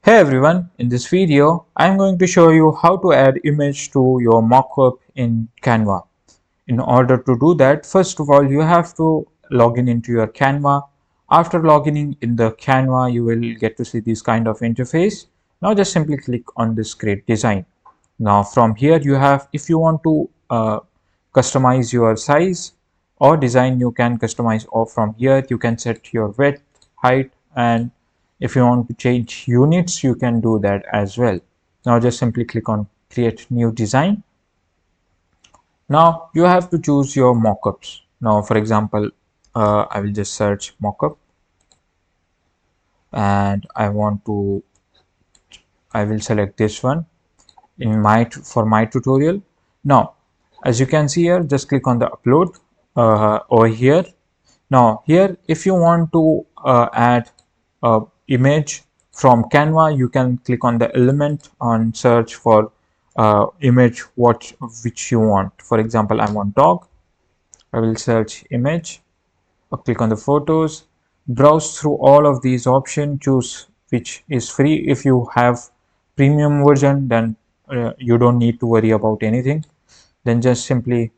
Hey everyone, in this video I am going to show you how to add image to your mockup in Canva. In order to do that, first of all you have to log in into your Canva. After logging in the Canva, you will get to see this kind of interface. Now just simply click on this create design. Now from here you have, if you want to customize your size or design, you can customize, or from here you can set your width, height, and if you want to change units you can do that as well. Now just simply click on create new design. Now you have to choose your mockups. Now for example, I will just search mockup and I will select this one in for my tutorial. Now as you can see here, just click on the upload over here. Now here, if you want to add a image from Canva, you can click on the element and search for image which you want. For example, I want dog. I will search image, click on the photos, browse through all of these options, choose which is free. If you have premium version, then you don't need to worry about anything. Then just simply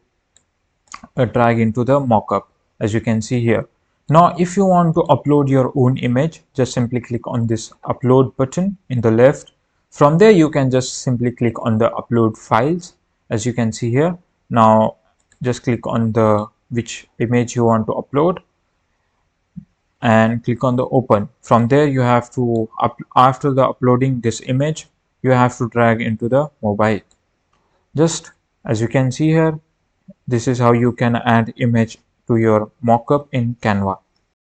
drag into the mockup, as you can see here. Now if you want to upload your own image, just simply click on this upload button in the left. From there you can just simply click on the upload files, as you can see here. Now just click on the which image you want to upload and click on the open. From there you have to after the uploading this image, you have to drag into the mobile. Just as you can see here, this is how you can add image to your mockup in Canva.